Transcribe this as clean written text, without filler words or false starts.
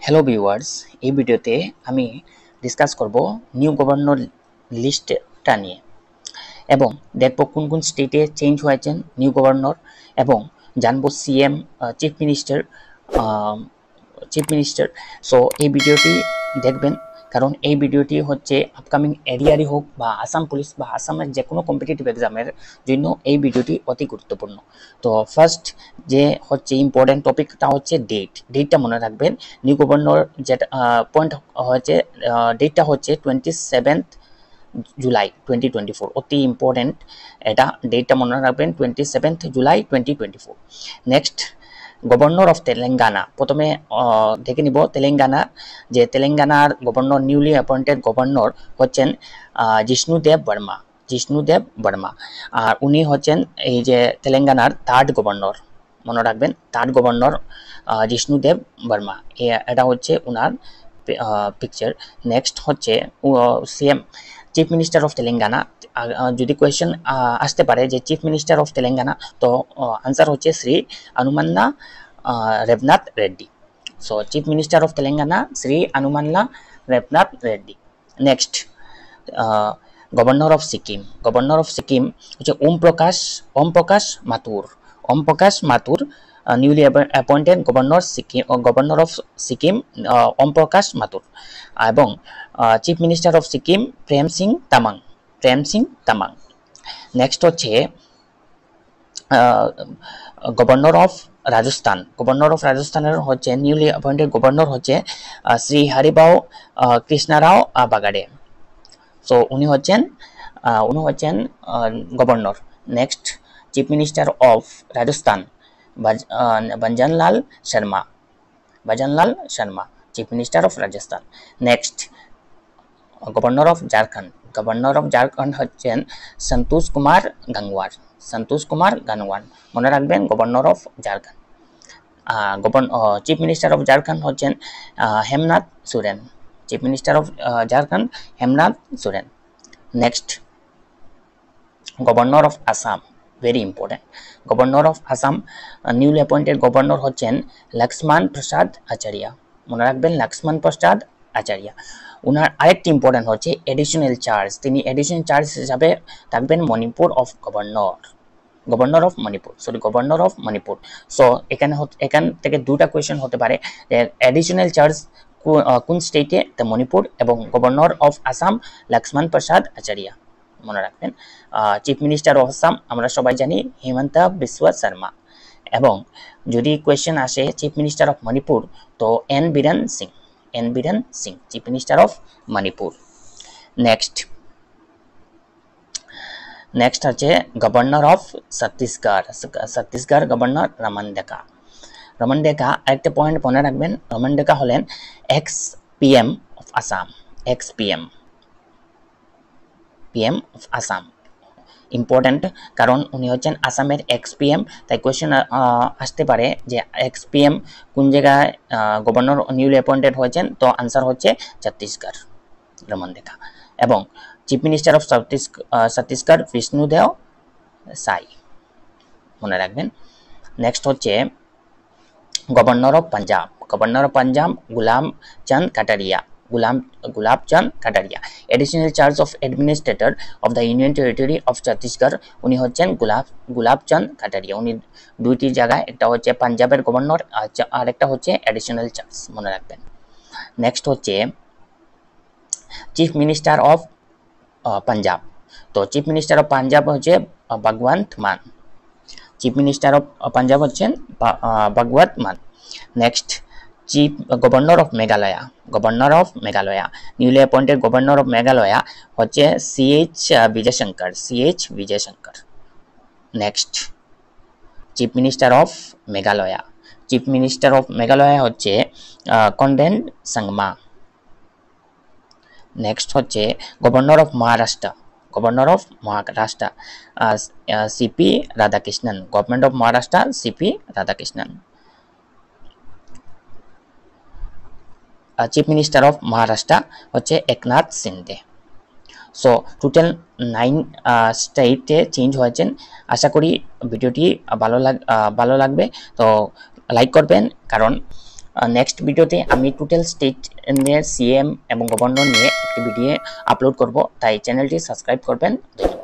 Hello viewers, এই ভিডিওতে আমি ডিসকাস করব নিউ গভর্নর লিস্টটা নিয়ে এবং দেখব কোন কোন স্টেটে চেঞ্জ হয়েছেন নিউ গভর্নর এবং জানবো সিএম চিফ মিনিস্টার। সো এই ভিডিওটি দেখবেন, কারণ এই ভিডিওটি হচ্ছে আপকামিং এরিয়ারই হোক বা আসাম পুলিশ বা আসামের যে কোনো কম্পিটিটিভ এক্সামের জন্য এই ভিডিওটি অতি গুরুত্বপূর্ণ। তো ফার্স্ট যে হচ্ছে ইম্পর্টেন্ট টপিকটা হচ্ছে ডেটটা মনে রাখবেন। নিউ গভর্নর যেটা পয়েন্ট হচ্ছে, ডেটটা হচ্ছে 27 জুলাই 2024, অতি ইম্পর্টেন্ট। এটা ডেটটা মনে রাখবেন, 27 July 2024। Next, governor of Telangana. প্রথমে দেখে নিব তেলেঙ্গানা, যে তেলেঙ্গানার গভর্নর নিউলি অ্যাপয়েন্টেড গভর্নর হচ্ছেন জিষ্ণুদেব বর্মা। আর উনি হচ্ছেন এই যে তেলেঙ্গানার থার্ড গভর্নর, মনে রাখবেন থার্ড গভর্নর জিষ্ণুদেব বর্মা। এটা হচ্ছে ওনার পিকচার। নেক্সট হচ্ছে CM chief minister of Telangana. যদি কোয়েশ্চেন আসতে পারে যে চিফ মিনিস্টার অফ তেলেঙ্গানা, তো আনসার হচ্ছে Shri Anumanna Revanth Reddy. So chief minister of Telangana Shri Anumanna Revanth Reddy. Next, governor of Sikkim হচ্ছে Om Prakash Mathur. Newly appointed governor of Sikkim Om Prakash Mathur. এবং chief minister of Sikkim Prem Singh Tamang. Next হচ্ছে গভর্নর অফ রাজস্থানের হচ্ছে নিউলি অ্যাপয়েন্টেড গভর্নর হচ্ছে শ্রী হরিবাউ কৃষ্ণারাও বাগাডে। সো উনি হচ্ছেন governor. Next, chief minister of Rajasthan Bhajanlal Sharma, chief minister of Rajasthan. Next, governor of Jharkhand হচ্ছেন সন্তোষ কুমার গাংওয়ার। মনে রাখবেন governor of Jharkhand. Chief minister of Jharkhand হচ্ছেন Hemnath Soren. Next, governor of Assam, very important. Governor of Assam newly appointed governor হচ্ছেন লক্ষ্মণ প্রসাদ আচার্য। মনে রাখবেন লক্ষ্মণ প্রসাদ আচার্য। ওনার আরেকটি ইম্পর্টেন্ট হচ্ছে এডিশনাল চার্জ। তিনি এডিশনাল চার্জ হিসাবে থাকবেন গভর্নর অফ মণিপুর। সো এখান থেকে দুটা কোয়েশ্চেন হতে পারে, এডিশনাল চার্জ কোন স্টেটে, মণিপুর, এবং গভর্নর অফ আসাম লক্ষ্মণ প্রসাদ আচার্য। মনে রাখবেন। চিফ মিনিস্টার অফ আসাম আমরা সবাই জানি হিমন্ত বিশ্ব শর্মা। এবং যদি কোয়েশ্চেন আসে চিফ মিনিস্টার অফ মণিপুর, তো N Biren Singh, chief minister of Manipur. Next হচ্ছে governor of Chhattisgarh governor Raman Deka. একটা পয়েন্ট মনে রাখবেন, রমন ডেকা হলেন ex PM of Assam. Important, কারণ উনি হচ্ছেন আসামের এক্স পিএম। তাই কোয়েশ্চেন আসতে পারে যে এক্স পিএম কোন জায়গায় গভর্নর নিউলি অ্যাপয়েন্টেড হয়েছেন, তো আনসার হচ্ছে ছত্তিশগড়, রমন ডেকা। এবং chief minister of Chhattisgarh Vishnudev সাই, মনে রাখবেন। নেক্সট হচ্ছে গভর্নর অফ পাঞ্জাব গুলাব চাঁদ Kataria. Additional charge of administrator of the union territory of Chhattisgarh উনি হচ্ছেন গুলাব চাঁদ কাটারিয়া। উনি দুইটি জায়গায়, একটা হচ্ছে পাঞ্জাবের গভর্নর আর একটা হচ্ছে এডিশনাল চার্জ, মনে রাখবেন। নেক্সট হচ্ছে চিফ মিনিস্টার অফ পাঞ্জাব। তো চিফ মিনিস্টার অফ পাঞ্জাব হচ্ছে Bhagwant Mann. Next, chief governor of Meghalaya. Newly appointed governor of Meghalaya হচ্ছে CH Vijayashankar. Next, chief minister of Meghalaya হচ্ছে কনডেন সাংমা। নেক্সট হচ্ছে governor of Maharashtra CP Radhakrishnan. Government of Maharashtra CP Radhakrishnan. Chief minister of Maharashtra হচ্ছে Eknath Shinde. So total 9 স্টেটে change হয়েছেন। আশা করি ভিডিওটি ভালো লাগবে। তো লাইক করবেন, কারণ নেক্সট ভিডিওতে আমি টোটাল স্টেট নিয়ে সিএম এবং গভর্নর নিয়ে একটি ভিডিও আপলোড করব, তাই চ্যানেলটি সাবস্ক্রাইব করবেন। ধন্যবাদ।